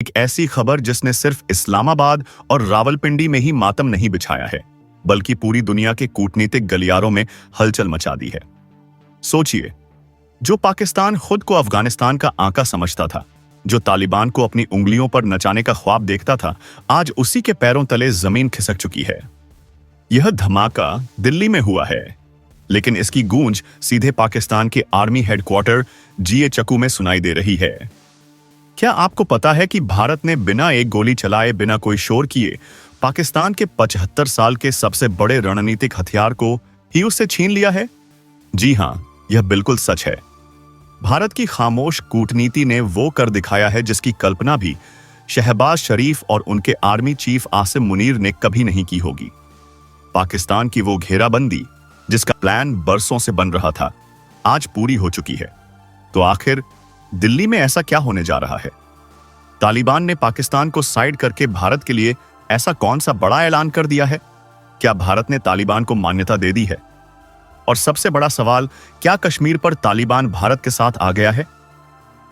एक ऐसी खबर जिसने सिर्फ इस्लामाबाद और रावलपिंडी में ही मातम नहीं बिछाया है, बल्कि पूरी दुनिया के कूटनीतिक गलियारों में हलचल मचा दी है। सोचिए, जो पाकिस्तान खुद को अफगानिस्तान का आका समझता था, जो तालिबान को अपनी उंगलियों पर नचाने का ख्वाब देखता था, आज उसी के पैरों तले जमीन खिसक चुकी है। यह धमाका दिल्ली में हुआ है, लेकिन इसकी गूंज सीधे पाकिस्तान के आर्मी हेडक्वार्टर जीए चक्कू में सुनाई दे रही है। क्या आपको पता है कि भारत ने बिना एक गोली चलाए, बिना कोई शोर किए, पाकिस्तान के 75 साल के सबसे बड़े रणनीतिक हथियार को ही उससे छीन लिया है? जी हां, यह बिल्कुल सच है। भारत की खामोश कूटनीति ने वो कर दिखाया है जिसकी कल्पना भी शहबाज शरीफ और उनके आर्मी चीफ आसिम मुनीर ने कभी नहीं की होगी। पाकिस्तान की वो घेराबंदी, जिसका प्लान बरसों से बन रहा था, आज पूरी हो चुकी है। तो आखिर दिल्ली में ऐसा क्या होने जा रहा है? तालिबान ने पाकिस्तान को साइड करके भारत के लिए ऐसा कौन सा बड़ा ऐलान कर दिया है? क्या भारत ने तालिबान को मान्यता दे दी है? और सबसे बड़ा सवाल, क्या कश्मीर पर तालिबान भारत के साथ आ गया है?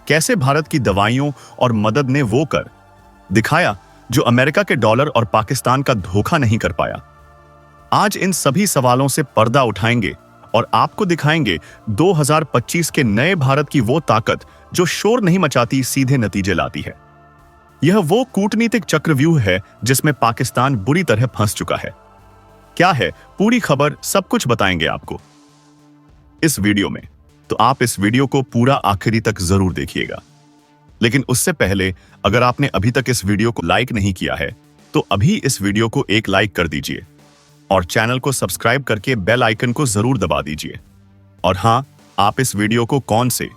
कैसे भारत की दवाइयों और मदद ने वो कर दिखाया जो अमेरिका के डॉलर और पाकिस्तान का धोखा नहीं कर पाया? आज इन सभी सवालों से पर्दा उठाएंगे और आपको दिखाएंगे 2025 के नए भारत की वो ताकत जो शोर नहीं मचाती, सीधे नतीजे लाती है। यह वो कूटनीतिक चक्रव्यूह है जिसमें पाकिस्तान बुरी तरह फंस चुका है। क्या है पूरी खबर, सब कुछ बताएंगे आपको इस वीडियो में। तो आप इस वीडियो को पूरा आखिरी तक जरूर देखिएगा। लेकिन उससे पहले, अगर आपने अभी तक इस वीडियो को लाइक नहीं किया है तो अभी इस वीडियो को एक लाइक कर दीजिए और चैनल को सब्सक्राइब करके बेल आइकन को जरूर दबा दीजिए। और हां, आप इस वीडियो को कौन से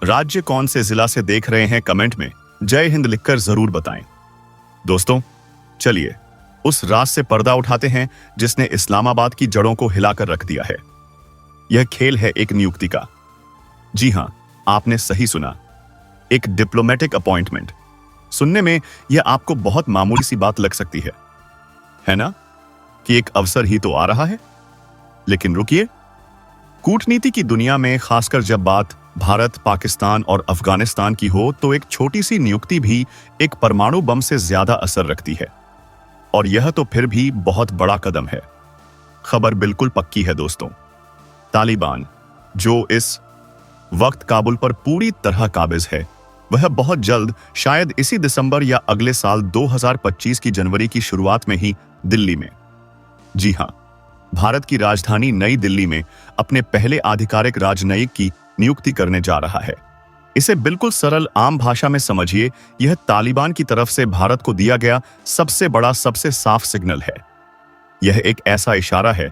राज्य, कौन से जिला से देख रहे हैं, कमेंट में जय हिंद लिखकर जरूर बताएं। दोस्तों, चलिए उस राज से पर्दा उठाते हैं जिसने इस्लामाबाद की जड़ों को हिलाकर रख दिया है। यह खेल है एक नियुक्ति का। जी हां, आपने सही सुना, एक डिप्लोमेटिक अपॉइंटमेंट। सुनने में यह आपको बहुत मामूली सी बात लग सकती है ना, कि एक अवसर ही तो आ रहा है। लेकिन रुकिए, कूटनीति की दुनिया में खासकर जब बात भारत, पाकिस्तान और अफगानिस्तान की हो तो एक छोटी सी नियुक्ति भी एक परमाणु बम से ज्यादा असर रखती है। और यह तो फिर भी बहुत बड़ा कदम है। खबर बिल्कुल पक्की है दोस्तों। तालिबान, जो इस वक्त काबुल पर पूरी तरह काबिज है, वह बहुत जल्द, शायद इसी दिसंबर या अगले साल 2025 की जनवरी की शुरुआत में ही दिल्ली में, जी हां, भारत की राजधानी नई दिल्ली में अपने पहले आधिकारिक राजनयिक की नियुक्ति करने जा रहा है। इसे बिल्कुल सरल आम भाषा में समझिए, यह तालिबान की तरफ से भारत को दिया गया सबसे बड़ा, सबसे साफ सिग्नल है। यह एक ऐसा इशारा है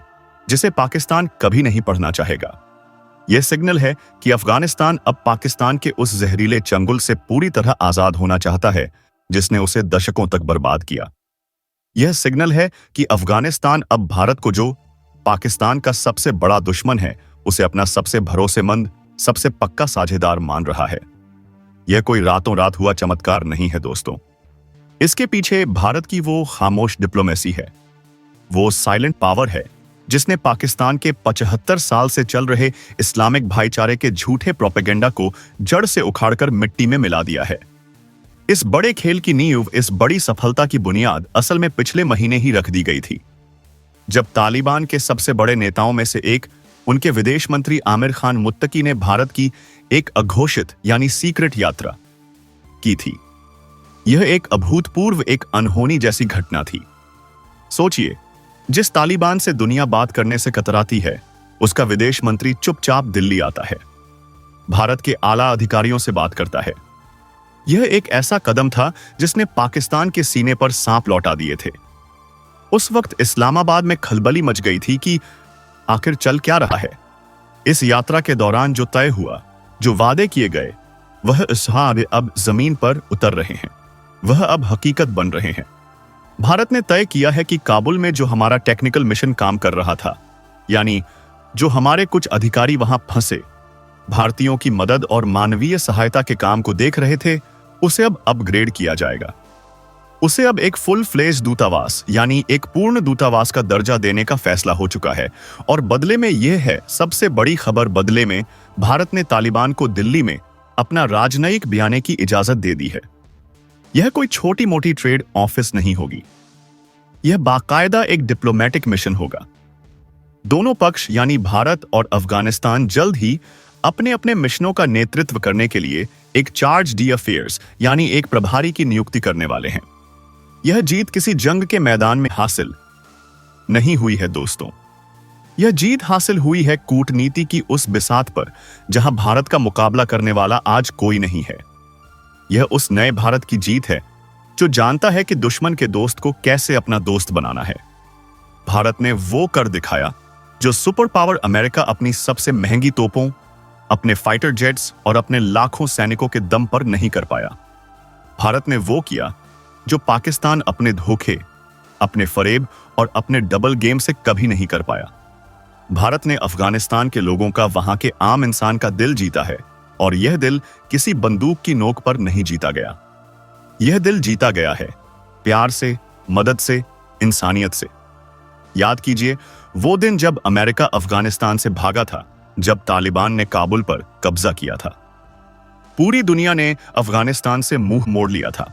जिसे पाकिस्तान कभी नहीं पढ़ना चाहेगा। यह सिग्नल है कि अफगानिस्तान अब पाकिस्तान के उस जहरीले चंगुल से पूरी तरह आजाद होना चाहता है जिसने उसे दशकों तक बर्बाद किया। यह सिग्नल है कि अफगानिस्तान अब भारत को, जो पाकिस्तान का सबसे बड़ा दुश्मन है, उसे अपना सबसे भरोसेमंद, सबसे पक्का साझेदार मान रहा है। यह कोई रातों रात हुआ चमत्कार नहीं है दोस्तों। इसके पीछे भारत की वो खामोश डिप्लोमेसी है, वो साइलेंट पावर है जिसने पाकिस्तान के 75 साल से चल रहे इस्लामिक भाईचारे के झूठे प्रोपेगेंडा को जड़ से उखाड़कर मिट्टी में मिला दिया है। इस बड़े खेल की नींव, इस बड़ी सफलता की बुनियाद असल में पिछले महीने ही रख दी गई थी, जब तालिबान के सबसे बड़े नेताओं में से एक, उनके विदेश मंत्री आमिर खान मुत्तकी ने भारत की एक अघोषित यानी सीक्रेट यात्रा की थी। यह एक अभूतपूर्व, एक अनहोनी जैसी घटना थी। सोचिए, जिस तालिबान से दुनिया बात करने से कतराती है, उसका विदेश मंत्री चुपचाप दिल्ली आता है, भारत के आला अधिकारियों से बात करता है। यह एक ऐसा कदम था जिसने पाकिस्तान के सीने पर सांप लौटा दिए थे। उस वक्त इस्लामाबाद में खलबली मच गई थी कि आखिर चल क्या रहा है। इस यात्रा के दौरान जो तय हुआ, जो वादे किए गए, वह अब जमीन पर उतर रहे हैं, वह अब हकीकत बन रहे हैं। भारत ने तय किया है कि काबुल में जो हमारा टेक्निकल मिशन काम कर रहा था, यानी जो हमारे कुछ अधिकारी वहां फंसे, भारतीयों की मदद और मानवीय सहायता के काम को देख रहे थे, उसे अब अपग्रेड किया जाएगा। उसे अब एक फुल फ्लेज दूतावास, यानी एक पूर्ण दूतावास का दर्जा देने का फैसला हो चुका है। और बदले में यह है सबसे बड़ी खबर, बदले में भारत ने तालिबान को दिल्ली में अपना राजनयिक बयाने की इजाजत दे दी है। यह कोई छोटी मोटी ट्रेड ऑफिस नहीं होगी, यह बाकायदा एक डिप्लोमेटिक मिशन होगा। दोनों पक्ष यानी भारत और अफगानिस्तान जल्द ही अपने अपने मिशनों का नेतृत्व करने के लिए एक चार्ज डी अफेयर्स यानी एक प्रभारी की नियुक्ति करने वाले हैं। यह जीत किसी जंग के मैदान में हासिल नहीं हुई है दोस्तों, यह जीत हासिल हुई है कूटनीति की उस बिसात पर जहां भारत का मुकाबला करने वाला आज कोई नहीं है। यह उस नए भारत की जीत है जो जानता है कि दुश्मन के दोस्त को कैसे अपना दोस्त बनाना है। भारत ने वो कर दिखाया जो सुपर पावर अमेरिका अपनी सबसे महंगी तोपों, अपने फाइटर जेट्स और अपने लाखों सैनिकों के दम पर नहीं कर पाया। भारत ने वो किया जो पाकिस्तान अपने धोखे, अपने फरेब और अपने डबल गेम से कभी नहीं कर पाया। भारत ने अफगानिस्तान के लोगों का, वहां के आम इंसान का दिल जीता है, और यह दिल किसी बंदूक की नोक पर नहीं जीता गया। यह दिल जीता गया है प्यार से, मदद से, इंसानियत से। याद कीजिए वो दिन जब अमेरिका अफगानिस्तान से भागा था, जब तालिबान ने काबुल पर कब्जा किया था। पूरी दुनिया ने अफगानिस्तान से मुंह मोड़ लिया था।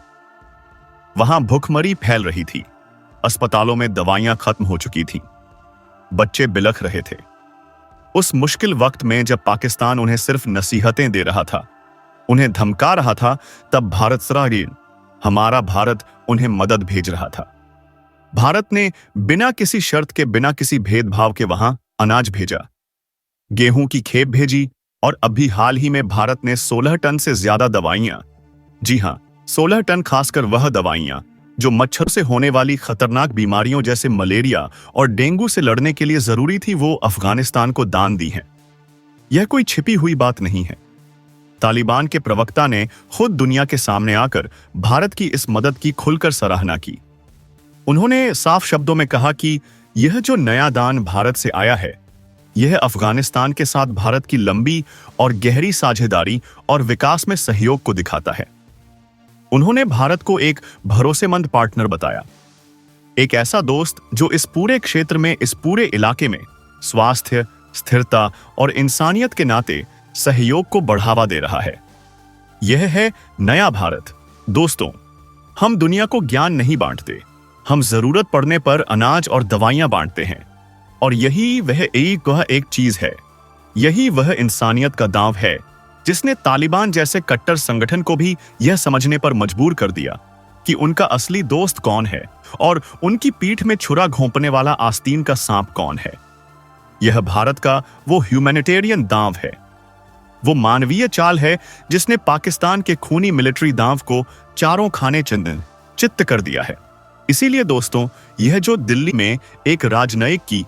वहां भुखमरी फैल रही थी, अस्पतालों में दवाइयां खत्म हो चुकी थीं, बच्चे बिलख रहे थे। उस मुश्किल वक्त में जब पाकिस्तान उन्हें सिर्फ नसीहतें दे रहा था, उन्हें धमका रहा था, तब भारत सराहनीय, हमारा भारत उन्हें मदद भेज रहा था। भारत ने बिना किसी शर्त के, बिना किसी भेदभाव के वहां अनाज भेजा, गेहूं की खेप भेजी, और अभी हाल ही में भारत ने 16 टन से ज्यादा दवाइयां, जी हां 16 टन, खासकर वह दवाइयां जो मच्छर से होने वाली खतरनाक बीमारियों जैसे मलेरिया और डेंगू से लड़ने के लिए जरूरी थी, वो अफगानिस्तान को दान दी हैं। यह कोई छिपी हुई बात नहीं है। तालिबान के प्रवक्ता ने खुद दुनिया के सामने आकर भारत की इस मदद की खुलकर सराहना की। उन्होंने साफ शब्दों में कहा कि यह जो नया दान भारत से आया है, यह अफगानिस्तान के साथ भारत की लंबी और गहरी साझेदारी और विकास में सहयोग को दिखाता है। उन्होंने भारत को एक भरोसेमंद पार्टनर बताया, एक ऐसा दोस्त जो इस पूरे क्षेत्र में, इस पूरे इलाके में स्वास्थ्य, स्थिरता और इंसानियत के नाते सहयोग को बढ़ावा दे रहा है। यह है नया भारत। दोस्तों, हम दुनिया को ज्ञान नहीं बांटते, हम जरूरत पड़ने पर अनाज और दवाइयां बांटते हैं, और यही वह एक चीज है, यही वह इंसानियत का दांव है जिसने तालिबान जैसे कट्टर संगठन को भी यह समझने पर मजबूर कर दिया कि उनका असली दोस्त कौन है और उनकी पीठ में छुरा घोंपने वाला आस्तीन का सांप कौन है। यह भारत का वो ह्यूमैनिटेरियन दांव है, वो मानवीय चाल है जिसने पाकिस्तान के खूनी मिलिट्री दांव को चारों खाने चित्त कर दिया है। इसीलिए दोस्तों, यह जो दिल्ली में एक राजनयिक की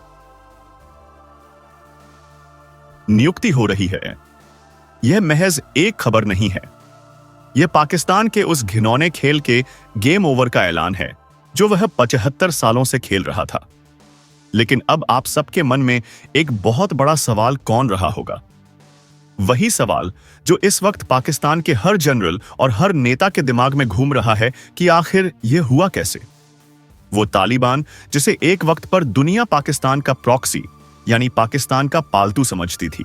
नियुक्ति हो रही है, यह महज एक खबर नहीं है। यह पाकिस्तान के उस घिनौने खेल के गेम ओवर का ऐलान है जो वह 75 सालों से खेल रहा था। लेकिन अब आप सबके मन में एक बहुत बड़ा सवाल कौन रहा होगा? वही सवाल जो इस वक्त पाकिस्तान के हर जनरल और हर नेता के दिमाग में घूम रहा है कि आखिर यह हुआ कैसे? वो तालिबान जिसे एक वक्त पर दुनिया पाकिस्तान का प्रॉक्सी यानी पाकिस्तान का पालतू समझती थी,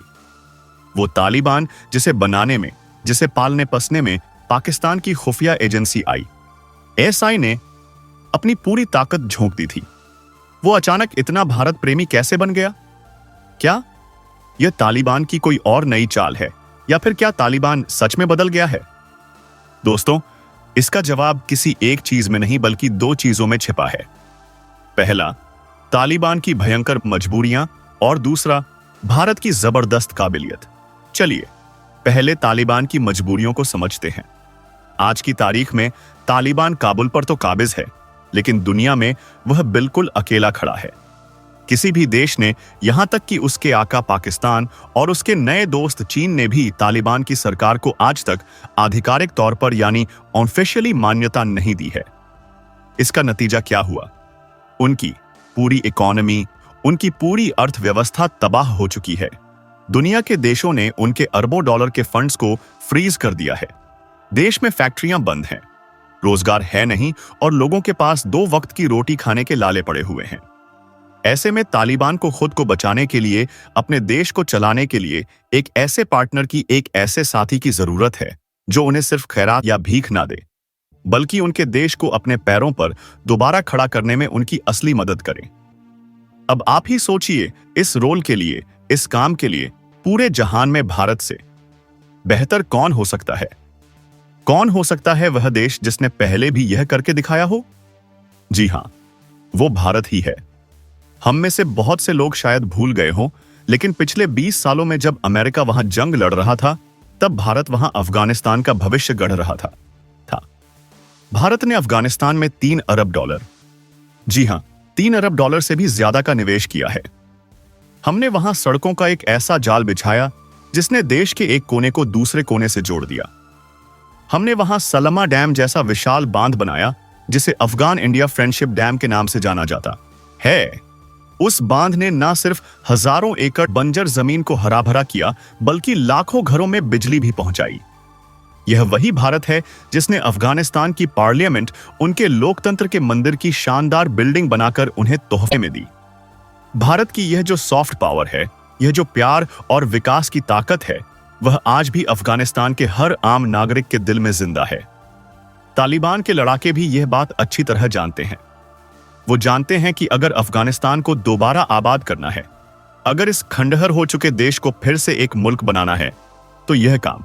वो तालिबान जिसे बनाने में, जिसे पालने पसने में पाकिस्तान की खुफिया एजेंसी आईएसआई ने अपनी पूरी ताकत झोंक दी थी, वो अचानक इतना भारत प्रेमी कैसे बन गया? क्या यह तालिबान की कोई और नई चाल है, या फिर क्या तालिबान सच में बदल गया है? दोस्तों, इसका जवाब किसी एक चीज में नहीं बल्कि दो चीजों में छिपा है। पहला, तालिबान की भयंकर मजबूरियां, और दूसरा, भारत की जबरदस्त काबिलियत। चलिए पहले तालिबान की मजबूरियों को समझते हैं। आज की तारीख में तालिबान काबुल पर तो काबिज है, लेकिन दुनिया में वह बिल्कुल अकेला खड़ा है। किसी भी देश ने, यहां तक कि उसके आका पाकिस्तान और उसके नए दोस्त चीन ने भी तालिबान की सरकार को आज तक आधिकारिक तौर पर यानी ऑफिशियली मान्यता नहीं दी है। इसका नतीजा क्या हुआ? उनकी पूरी इकोनॉमी, उनकी पूरी अर्थव्यवस्था तबाह हो चुकी है। दुनिया के देशों ने उनके अरबों डॉलर के फंड्स को फ्रीज कर दिया है। देश में फैक्ट्रियां बंद हैं, रोजगार है नहीं, और लोगों के पास 2 वक्त की रोटी खाने के लाले पड़े हुए हैं। ऐसे में तालिबान को खुद को बचाने के लिए, अपने देश को चलाने के लिए एक ऐसे पार्टनर की, एक ऐसे साथी की जरूरत है जो उन्हें सिर्फ खैरात या भीख ना दे, बल्कि उनके देश को अपने पैरों पर दोबारा खड़ा करने में उनकी असली मदद करें। अब आप ही सोचिए, इस रोल के लिए, इस काम के लिए पूरे जहान में भारत से बेहतर कौन हो सकता है? कौन हो सकता है वह देश जिसने पहले भी यह करके दिखाया हो? जी हां, वो भारत ही है। हम में से बहुत से लोग शायद भूल गए हों, लेकिन पिछले 20 सालों में जब अमेरिका वहां जंग लड़ रहा था, तब भारत वहां अफगानिस्तान का भविष्य गढ़ रहा था। भारत ने अफगानिस्तान में $3 अरब, जी हां, $3 अरब से भी ज्यादा का निवेश किया है। हमने वहां सड़कों का एक ऐसा जाल बिछाया जिसने देश के एक कोने को दूसरे कोने से जोड़ दिया। हमने वहां सलमा डैम जैसा विशाल बांध बनाया, जिसे अफगान इंडिया फ्रेंडशिप डैम के नाम से जाना जाता है। उस बांध ने न सिर्फ हजारों एकड़ बंजर जमीन को हरा भरा किया, बल्कि लाखों घरों में बिजली भी पहुंचाई। यह वही भारत है जिसने अफगानिस्तान की पार्लियामेंट उनके लोकतंत्र के मंदिर की शानदार बिल्डिंग बनाकर उन्हें तोहफे में दी। भारत की यह जो सॉफ्ट पावर है, यह जो प्यार और विकास की ताकत है, वह आज भी अफगानिस्तान के हर आम नागरिक के दिल में जिंदा है। तालिबान के लड़ाके भी यह बात अच्छी तरह जानते हैं। वो जानते हैं कि अगर अफगानिस्तान को दोबारा आबाद करना है, अगर इस खंडहर हो चुके देश को फिर से एक मुल्क बनाना है, तो यह काम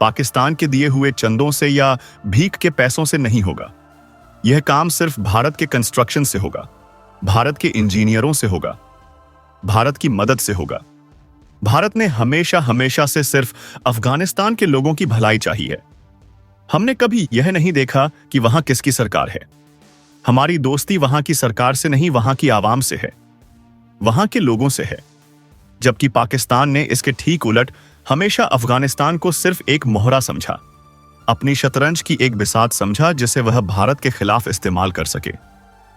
पाकिस्तान के दिए हुए चंदों से या भीख के पैसों से नहीं होगा। यह काम सिर्फ भारत के कंस्ट्रक्शन से होगा, भारत के इंजीनियरों से होगा, भारत की मदद से होगा। भारत ने हमेशा हमेशा से सिर्फ अफगानिस्तान के लोगों की भलाई चाही है। हमने कभी यह नहीं देखा कि वहां किसकी सरकार है। हमारी दोस्ती वहां की सरकार से नहीं, वहां की आवाम से है, वहां के लोगों से है। जबकि पाकिस्तान ने इसके ठीक उलट हमेशा अफगानिस्तान को सिर्फ एक मोहरा समझा, अपनी शतरंज की एक बिसात समझा जिसे वह भारत के खिलाफ इस्तेमाल कर सके।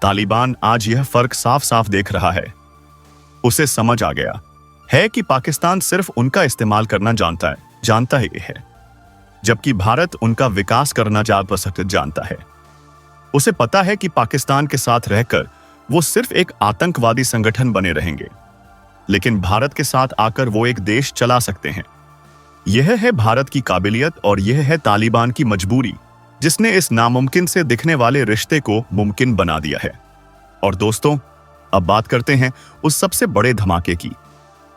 तालिबान आज यह फर्क साफ साफ देख रहा है। उसे समझ आ गया है कि पाकिस्तान सिर्फ उनका इस्तेमाल करना जानता है, जबकि भारत उनका विकास करना जानता है। उसे पता है कि पाकिस्तान के साथ रहकर वो सिर्फ एक आतंकवादी संगठन बने रहेंगे, लेकिन भारत के साथ आकर वो एक देश चला सकते हैं। यह है भारत की काबिलियत और यह है तालिबान की मजबूरी, जिसने इस नामुमकिन से दिखने वाले रिश्ते को मुमकिन बना दिया है। और दोस्तों, अब बात करते हैं उस सबसे बड़े धमाके की,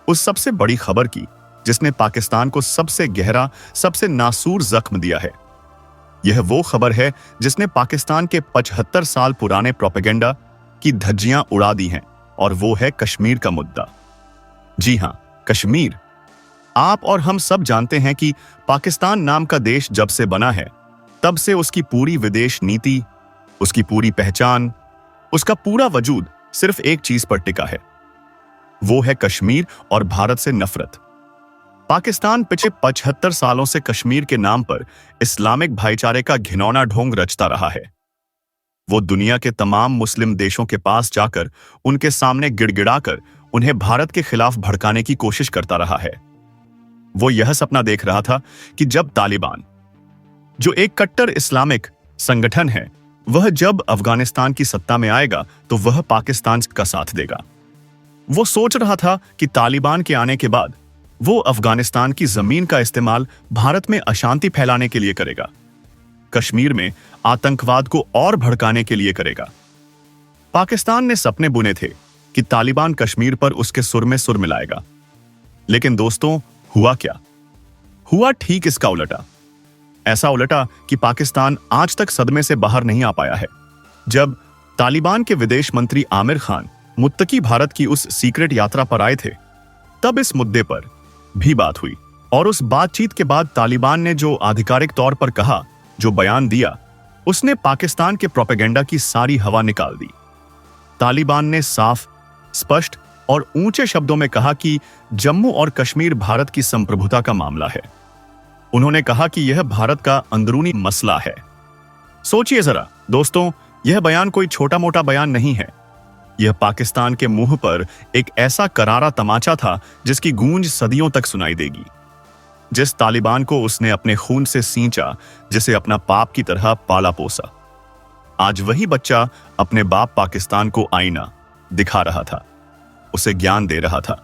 उस सबसे बड़ी खबर की, जिसने पाकिस्तान को सबसे गहरा, सबसे नासूर जख्म दिया है। यह वो खबर है जिसने पाकिस्तान के 75 साल पुराने प्रोपेगेंडा की धज्जियां उड़ा दी हैं, और वो है कश्मीर का मुद्दा। जी हां, कश्मीर। आप और हम सब जानते हैं कि पाकिस्तान नाम का देश जब से बना है, तब से उसकी पूरी विदेश नीति, उसकी पूरी पहचान, उसका पूरा वजूद सिर्फ एक चीज पर टिका है, वो है कश्मीर और भारत से नफरत। पाकिस्तान पिछले 75 सालों से कश्मीर के नाम पर इस्लामिक भाईचारे का घिनौना ढोंग रचता रहा है। वो दुनिया के तमाम मुस्लिम देशों के पास जाकर उनके सामने गिड़गिड़ाकर उन्हें भारत के खिलाफ भड़काने की कोशिश करता रहा है। वो यह सपना देख रहा था कि जब तालिबान, जो एक कट्टर इस्लामिक संगठन है, वह जब अफगानिस्तान की सत्ता में आएगा तो वह पाकिस्तान का साथ देगा। वो सोच रहा था कि तालिबान के आने के बाद वो अफगानिस्तान की जमीन का इस्तेमाल भारत में अशांति फैलाने के लिए करेगा, कश्मीर में आतंकवाद को और भड़काने के लिए करेगा। पाकिस्तान ने सपने बुने थे कि तालिबान कश्मीर पर उसके सुर में सुर मिलाएगा, लेकिन दोस्तों, हुआ क्या? हुआ ठीक इसका उलटा। ऐसा उलटा कि पाकिस्तान आज तक सदमे से बाहर नहीं आ पाया है। जब तालिबान के विदेश मंत्री आमिर खान मुत्तकी भारत की उस सीक्रेट यात्रा पर आए थे, तब इस मुद्दे पर भी बात हुई, और उस बातचीत के बाद तालिबान ने जो आधिकारिक तौर पर कहा, जो बयान दिया, उसने पाकिस्तान के प्रोपेगेंडा की सारी हवा निकाल दी। तालिबान ने साफ, स्पष्ट और ऊंचे शब्दों में कहा कि जम्मू और कश्मीर भारत की संप्रभुता का मामला है। उन्होंने कहा कि यह भारत का अंदरूनी मसला है। सोचिए जरा दोस्तों, यह बयान कोई छोटा मोटा बयान नहीं है। यह पाकिस्तान के मुंह पर एक ऐसा करारा तमाचा था जिसकी गूंज सदियों तक सुनाई देगी। जिस तालिबान को उसने अपने खून से सींचा, जिसे अपना बाप की तरह पाला पोसा, आज वही बच्चा अपने बाप पाकिस्तान को आईना दिखा रहा था, उसे ज्ञान दे रहा था।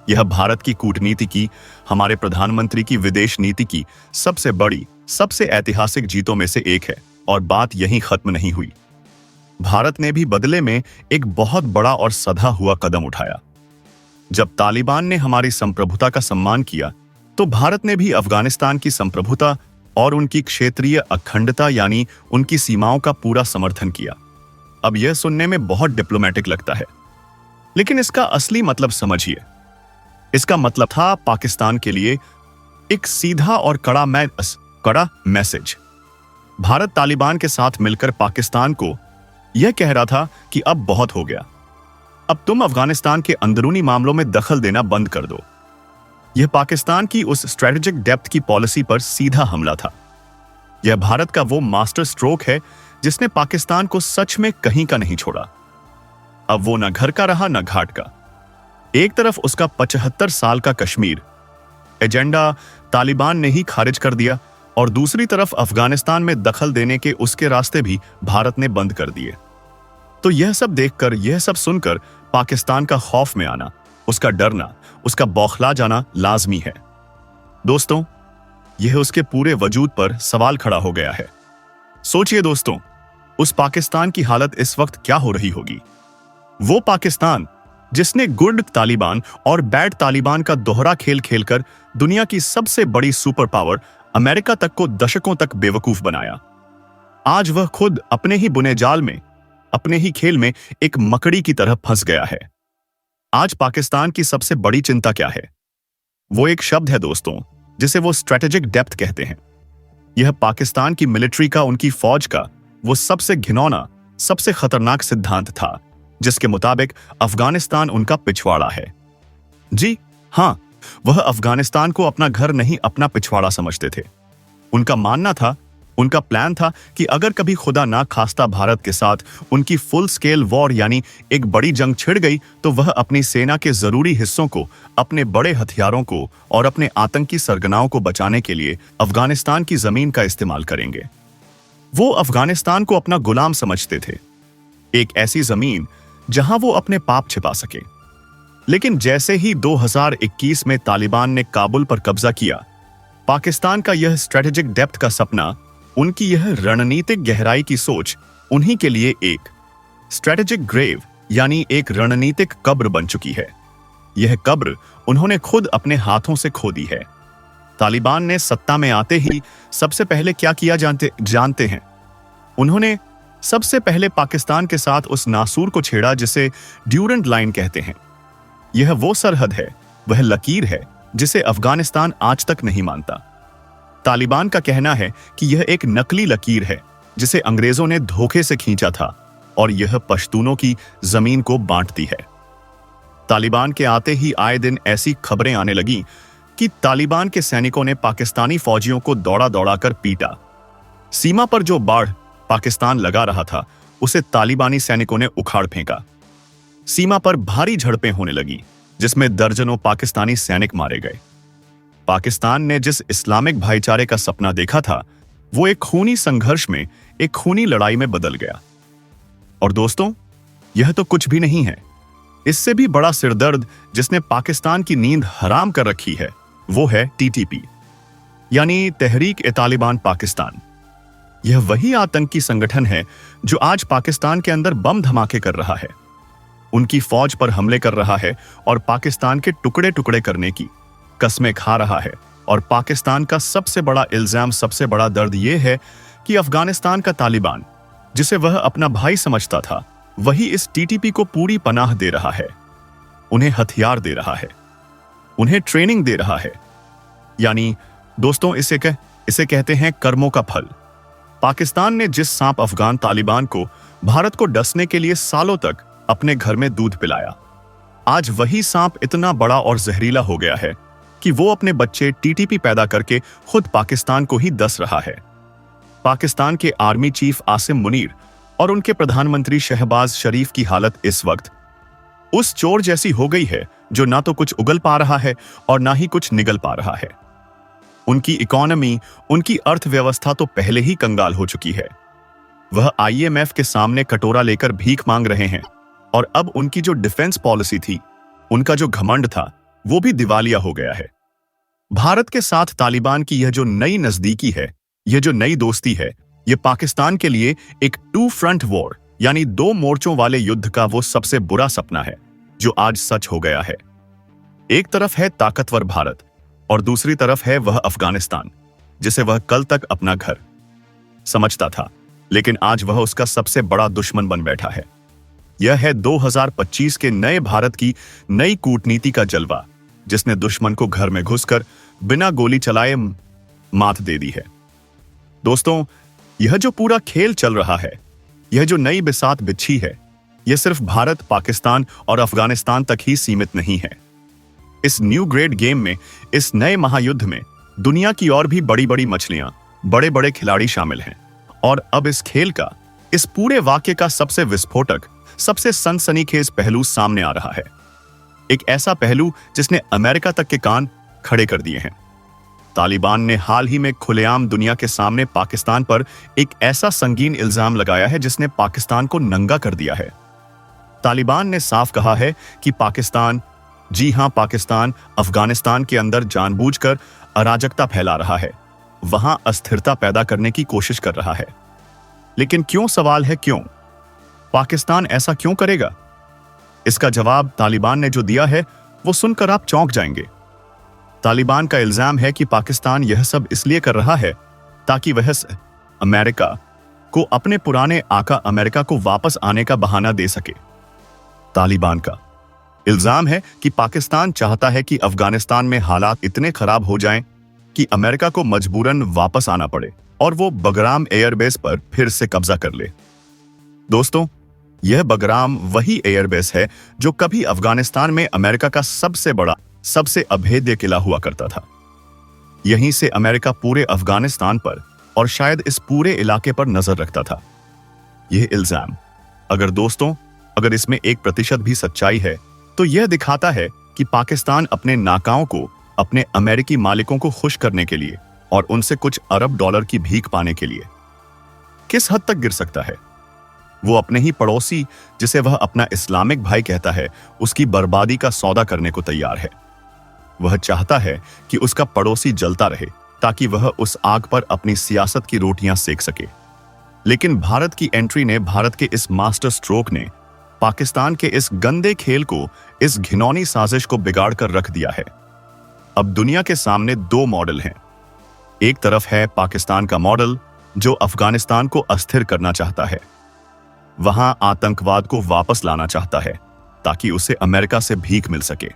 यह भारत की कूटनीति की, हमारे प्रधानमंत्री की विदेश नीति की सबसे बड़ी, सबसे ऐतिहासिक जीतों में से एक है। और बात यहीं खत्म नहीं हुई। भारत ने भी बदले में एक बहुत बड़ा और सधा हुआ कदम उठाया। जब तालिबान ने हमारी संप्रभुता का सम्मान किया, तो भारत ने भी अफगानिस्तान की संप्रभुता और उनकी क्षेत्रीय अखंडता यानी उनकी सीमाओं का पूरा समर्थन किया। अब यह सुनने में बहुत डिप्लोमेटिक लगता है, लेकिन इसका असली मतलब समझिए। इसका मतलब था पाकिस्तान के लिए एक सीधा और कड़ा मैसेज। भारत तालिबान के साथ मिलकर पाकिस्तान को यह कह रहा था कि अब बहुत हो गया, अब तुम अफगानिस्तान के अंदरूनी मामलों में दखल देना बंद कर दो। यह पाकिस्तान की उस स्ट्रेटेजिक डेप्थ की पॉलिसी पर सीधा हमला था। यह भारत का वो मास्टर स्ट्रोक है जिसने पाकिस्तान को सच में कहीं का नहीं छोड़ा। अब वो न घर का रहा न घाट का। एक तरफ उसका 75 साल का कश्मीर एजेंडा तालिबान ने ही खारिज कर दिया, और दूसरी तरफ अफगानिस्तान में दखल देने के उसके रास्ते भी भारत ने बंद कर दिए। तो यह सब देखकर, यह सब सुनकर पाकिस्तान का खौफ में आना, उसका डरना, उसका बौखला जाना लाजमी है। दोस्तों, यह उसके पूरे वजूद पर सवाल खड़ा हो गया है। सोचिए दोस्तों, उस पाकिस्तान की हालत इस वक्त क्या हो रही होगी। वो पाकिस्तान जिसने गुड तालिबान और बैड तालिबान का दोहरा खेल खेलकर दुनिया की सबसे बड़ी सुपर पावर अमेरिका तक को दशकों तक बेवकूफ बनाया। आज वह खुद अपने ही बुने जाल में, अपने ही खेल में एक मकड़ी की तरह फंस गया है। आज पाकिस्तान की सबसे बड़ी चिंता क्या है? वो एक शब्द है दोस्तों, जिसे वो स्ट्रेटेजिक डेप्थ कहते हैं। यह पाकिस्तान की मिलिट्री का, उनकी फौज का वो सबसे घिनौना, सबसे खतरनाक सिद्धांत था, जिसके मुताबिक अफगानिस्तान उनका पिछवाड़ा है। जी हां, वह अफगानिस्तान को अपना घर नहीं, अपना पिछवाड़ा समझते थे। उनका मानना था, उनका प्लान था कि अगर कभी खुदा ना खास्ता भारत के साथ उनकी फुल स्केल वॉर यानी एक बड़ी जंग छिड़ गई, तो वह अपनी सेना के जरूरी हिस्सों को, अपने बड़े हथियारों को और अपने आतंकी सरगनाओं को बचाने के लिए अफगानिस्तान की जमीन का इस्तेमाल करेंगे। वो अफगानिस्तान को अपना गुलाम समझते थे, एक ऐसी जमीन जहां वो अपने पाप छिपा सके। लेकिन जैसे ही 2021 में तालिबान ने काबुल पर कब्जा किया, पाकिस्तान का यह स्ट्रेटेजिक डेप्थ का सपना, उनकी यह रणनीतिक गहराई की सोच उन्हीं के लिए एक स्ट्रेटेजिक ग्रेव यानी एक रणनीतिक कब्र बन चुकी है। यह कब्र उन्होंने खुद अपने हाथों से खोदी है। तालिबान ने सत्ता में आते ही सबसे पहले क्या किया जानते हैं? उन्होंने सबसे पहले पाकिस्तान के साथ उस नासूर को छेड़ा जिसे ड्यूरेंट लाइन कहते हैं। यह वो सरहद है, वह लकीर है जिसे अफगानिस्तान आज तक नहीं मानता। तालिबान का कहना है कि यह एक नकली लकीर है जिसे अंग्रेजों ने धोखे से खींचा था, और यह पश्तूनों की जमीन को बांटती है। तालिबान के आते ही आए दिन ऐसी खबरें आने लगी कि तालिबान के सैनिकों ने पाकिस्तानी फौजियों को दौड़ा दौड़ा कर पीटा। सीमा पर जो बाढ़ पाकिस्तान लगा रहा था, उसे तालिबानी सैनिकों ने उखाड़ फेंका। सीमा पर भारी झड़पें होने लगी, जिसमें दर्जनों पाकिस्तानी सैनिक मारे गए। पाकिस्तान ने जिस इस्लामिक भाईचारे का सपना देखा था, वो एक खूनी संघर्ष में, एक खूनी लड़ाई में बदल गया। और दोस्तों, यह तो कुछ भी नहीं है। इससे भी बड़ा सिरदर्द जिसने पाकिस्तान की नींद हराम कर रखी है, वो है टीटीपी यानी तहरीक-ए-तालिबान पाकिस्तान। यह वही आतंकी संगठन है जो आज पाकिस्तान के अंदर बम धमाके कर रहा है, उनकी फौज पर हमले कर रहा है और पाकिस्तान के टुकड़े टुकड़े करने की कस्में खा रहा है। और पाकिस्तान का सबसे बड़ा इल्जाम, सबसे बड़ा दर्द यह है कि अफगानिस्तान का तालिबान, जिसे वह अपना भाई समझता था, वही इस टीटीपी को पूरी पनाह दे रहा है, उन्हें हथियार दे रहा है, उन्हें ट्रेनिंग दे रहा है। यानी दोस्तों, इसे कहते हैं कर्मों का फल। पाकिस्तान ने जिस सांप अफगान तालिबान को भारत को डसने के लिए सालों तक अपने घर में दूध पिलाया, आज वही सांप इतना बड़ा और जहरीला हो गया है कि वो अपने बच्चे टीटीपी पैदा करके खुद पाकिस्तान को ही डस रहा है। पाकिस्तान के आर्मी चीफ आसिम मुनीर और उनके प्रधानमंत्री शहबाज शरीफ की हालत इस वक्त उस चोर जैसी हो गई है जो ना तो कुछ उगल पा रहा है और ना ही कुछ निगल पा रहा है। उनकी इकोनॉमी, उनकी अर्थव्यवस्था तो पहले ही कंगाल हो चुकी है। वह आईएमएफ के सामने कटोरा लेकर भीख मांग रहे हैं, और अब उनकी जो डिफेंस पॉलिसी थी, उनका जो घमंड था, वो भी दिवालिया हो गया है। भारत के साथ तालिबान की यह जो नई नजदीकी है, यह जो नई दोस्ती है, ये पाकिस्तान के लिए एक टू फ्रंट वॉर यानी दो मोर्चों वाले युद्ध का वो सबसे बुरा सपना है जो आज सच हो गया है। एक तरफ है ताकतवर भारत और दूसरी तरफ है वह अफगानिस्तान जिसे वह कल तक अपना घर समझता था, लेकिन आज वह उसका सबसे बड़ा दुश्मन बन बैठा है। यह है 2025 के नए भारत की नई कूटनीति का जलवा, जिसने दुश्मन को घर में घुसकर बिना गोली चलाए मात दे दी है। दोस्तों, यह जो पूरा खेल चल रहा है, यह जो नई बिसात बिछी है, यह सिर्फ भारत, पाकिस्तान और अफगानिस्तान तक ही सीमित नहीं है। इस न्यू ग्रेड गेम में, इस नए महायुद्ध में दुनिया की और भी बड़ी बड़ी मछलियां, बड़े बड़े खिलाड़ी शामिल हैं। और अब इस खेल का, इस पूरे वाक्य का सबसे विस्फोटक, सबसे सनसनीखेज पहलू सामने आ रहा है। एक ऐसा पहलू जिसने अमेरिका तक के कान खड़े कर दिए हैं। तालिबान ने हाल ही में खुलेआम दुनिया के सामने पाकिस्तान पर एक ऐसा संगीन इल्जाम लगाया है जिसने पाकिस्तान को नंगा कर दिया है। तालिबान ने साफ कहा है कि पाकिस्तान, जी हां पाकिस्तान, अफगानिस्तान के अंदर जानबूझकर अराजकता फैला रहा है, वहां अस्थिरता पैदा करने की कोशिश कर रहा है। लेकिन क्यों? सवाल है क्यों? पाकिस्तान ऐसा क्यों करेगा? इसका जवाब तालिबान ने जो दिया है वो सुनकर आप चौंक जाएंगे। तालिबान का इल्जाम है कि पाकिस्तान यह सब इसलिए कर रहा है ताकि वह अमेरिका को अपने पुराने आका अमेरिका को वापस आने का बहाना दे सके। तालिबान का इल्जाम है कि पाकिस्तान चाहता है कि अफगानिस्तान में हालात इतने खराब हो जाएं कि अमेरिका को मजबूरन वापस आना पड़े और वो बगराम एयरबेस पर फिर से कब्जा कर ले। दोस्तों, यह बगराम वही एयरबेस है जो कभी अफगानिस्तान में अमेरिका का सबसे बड़ा, सबसे अभेद्य किला हुआ करता था। यहीं से अमेरिका पूरे अफगानिस्तान पर और शायद इस पूरे इलाके पर नजर रखता था। यह इल्जाम, अगर इसमें 1% भी सच्चाई है, तो यह दिखाता है कि पाकिस्तान अपने नाकाओं को, अपने अमेरिकी मालिकों को खुश करने के लिए और उनसे कुछ अरब डॉलर की भीख पाने के लिए किस हद तक गिर सकता है। वो अपने ही पड़ोसी, जिसे वह अपना इस्लामिक भाई कहता है, उसकी बर्बादी का सौदा करने को तैयार है। वह चाहता है कि उसका पड़ोसी जलता रहे ताकि वह उस आग पर अपनी सियासत की रोटियां सेक सके। लेकिन भारत की एंट्री ने, भारत के इस मास्टर स्ट्रोक ने पाकिस्तान के इस गंदे खेल को, इस घिनौनी साजिश को बिगाड़ कर रख दिया है। अब दुनिया के सामने दो मॉडल हैं। एक तरफ है पाकिस्तान का मॉडल जो अफगानिस्तान को अस्थिर करना चाहता है, वहां आतंकवाद को वापस लाना चाहता है ताकि उसे अमेरिका से भीख मिल सके।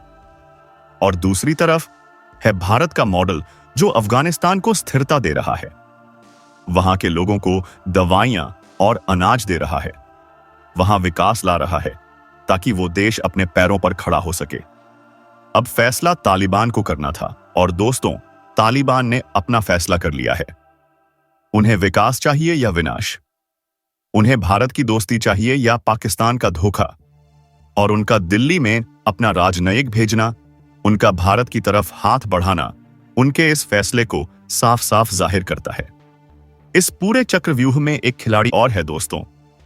और दूसरी तरफ है भारत का मॉडल जो अफगानिस्तान को स्थिरता दे रहा है, वहां के लोगों को दवाइयां और अनाज दे रहा है, वहां विकास ला रहा है ताकि वो देश अपने पैरों पर खड़ा हो सके। अब फैसला तालिबान को करना था और दोस्तों, तालिबान ने अपना फैसला कर लिया है। उन्हें विकास चाहिए या विनाश, उन्हें भारत की दोस्ती चाहिए या पाकिस्तान का धोखा। और उनका दिल्ली में अपना राजनयिक भेजना, उनका भारत की तरफ हाथ बढ़ाना उनके इस फैसले को साफ साफ जाहिर करता है। इस पूरे चक्रव्यूह में एक खिलाड़ी और है दोस्तों,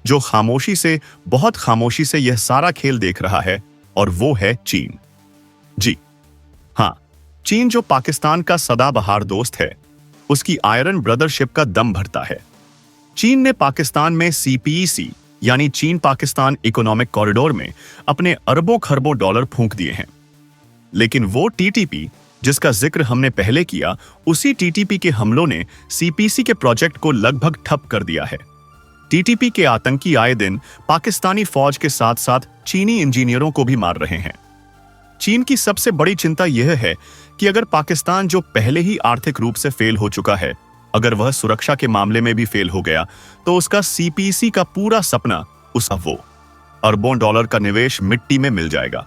जो खामोशी से, बहुत खामोशी से यह सारा खेल देख रहा है, और वो है चीन। जी हां, चीन जो पाकिस्तान का सदाबहार दोस्त है, उसकी आयरन ब्रदरशिप का दम भरता है। चीन ने पाकिस्तान में CPEC यानी चीन पाकिस्तान इकोनॉमिक कॉरिडोर में अपने अरबों खरबों डॉलर फूंक दिए हैं। लेकिन वो TTP जिसका जिक्र हमने पहले किया, उसी TTP के हमलों ने CPEC के प्रोजेक्ट को लगभग ठप कर दिया है। TTP के आतंकी आए दिन पाकिस्तानी फौज के साथ साथ चीनी इंजीनियरों को भी मार रहे हैं। चीन की सबसे बड़ी चिंता यह है कि अगर पाकिस्तान, जो पहले ही आर्थिक रूप से फेल हो चुका है, अगर वह सुरक्षा के मामले में भी फेल हो गया, तो उसका CPEC का पूरा सपना, उसका वो अरबों डॉलर का निवेश मिट्टी में मिल जाएगा।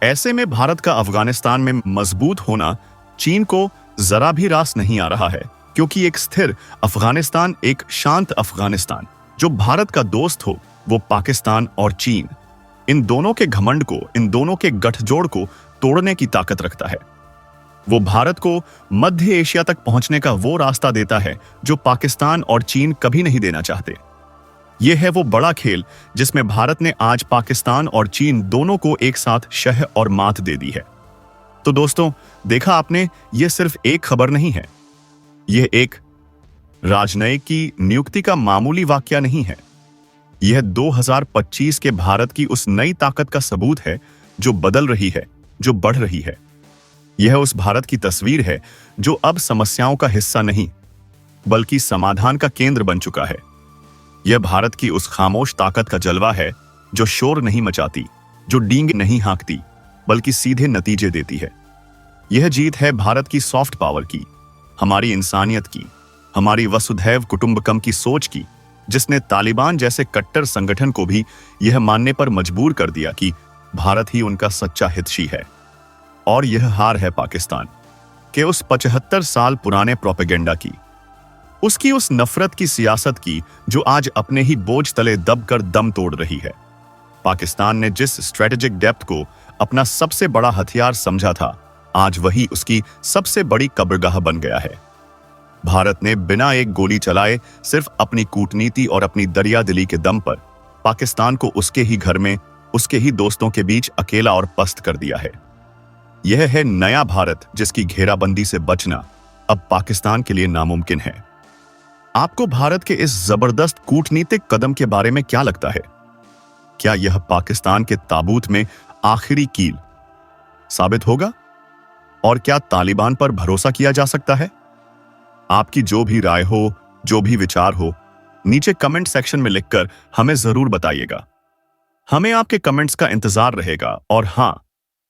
ऐसे में भारत का अफगानिस्तान में मजबूत होना चीन को जरा भी रास नहीं आ रहा है, क्योंकि एक स्थिर अफगानिस्तान, एक शांत अफगानिस्तान जो भारत का दोस्त हो, वो पाकिस्तान और चीन, इन दोनों के घमंड को, इन दोनों के गठजोड़ को तोड़ने की ताकत रखता है। वो भारत को मध्य एशिया तक पहुंचने का वो रास्ता देता है जो पाकिस्तान और चीन कभी नहीं देना चाहते। यह है वो बड़ा खेल जिसमें भारत ने आज पाकिस्तान और चीन दोनों को एक साथ शह और मात दे दी है। तो दोस्तों, देखा आपने, यह सिर्फ एक खबर नहीं है, यह एक राजनयिक की नियुक्ति का मामूली वाकया नहीं है। यह 2025 के भारत की उस नई ताकत का सबूत है जो बदल रही है, जो बढ़ रही है। यह उस भारत की तस्वीर है जो अब समस्याओं का हिस्सा नहीं बल्कि समाधान का केंद्र बन चुका है। यह भारत की उस खामोश ताकत का जलवा है जो शोर नहीं मचाती, जो डींग नहीं हाँकती, बल्कि सीधे नतीजे देती है। यह जीत है भारत की सॉफ्ट पावर की, हमारी इंसानियत की, हमारी वसुधैव कुटुंबकम की सोच की, जिसने तालिबान जैसे कट्टर संगठन को भी यह मानने पर मजबूर कर दिया कि भारत ही उनका सच्चा हितैषी है। और यह हार है पाकिस्तान के उस 75 साल पुराने प्रोपेगेंडा की, उसकी उस नफरत की सियासत की जो आज अपने ही बोझ तले दबकर दम तोड़ रही है। पाकिस्तान ने जिस स्ट्रेटेजिक डेप्थ को अपना सबसे बड़ा हथियार समझा था, आज वही उसकी सबसे बड़ी कब्रगाह बन गया है। भारत ने बिना एक गोली चलाए सिर्फ अपनी कूटनीति और अपनी दरियादिली के दम पर पाकिस्तान को उसके ही घर में, उसके ही दोस्तों के बीच अकेला और पस्त कर दिया है। यह है नया भारत जिसकी घेराबंदी से बचना अब पाकिस्तान के लिए नामुमकिन है। आपको भारत के इस जबरदस्त कूटनीतिक कदम के बारे में क्या लगता है? क्या यह पाकिस्तान के ताबूत में आखिरी कील साबित होगा? और क्या तालिबान पर भरोसा किया जा सकता है? आपकी जो भी राय हो, जो भी विचार हो, नीचे कमेंट सेक्शन में लिखकर हमें जरूर बताइएगा। हमें आपके कमेंट्स का इंतजार रहेगा। और हां,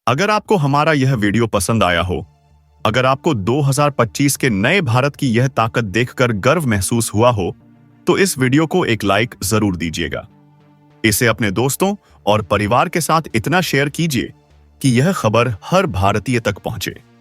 अगर आपको हमारा यह वीडियो पसंद आया हो, अगर आपको 2025 के नए भारत की यह ताकत देखकर गर्व महसूस हुआ हो, तो इस वीडियो को एक लाइक जरूर दीजिएगा। इसे अपने दोस्तों और परिवार के साथ इतना शेयर कीजिए कि यह खबर हर भारतीय तक पहुंचे।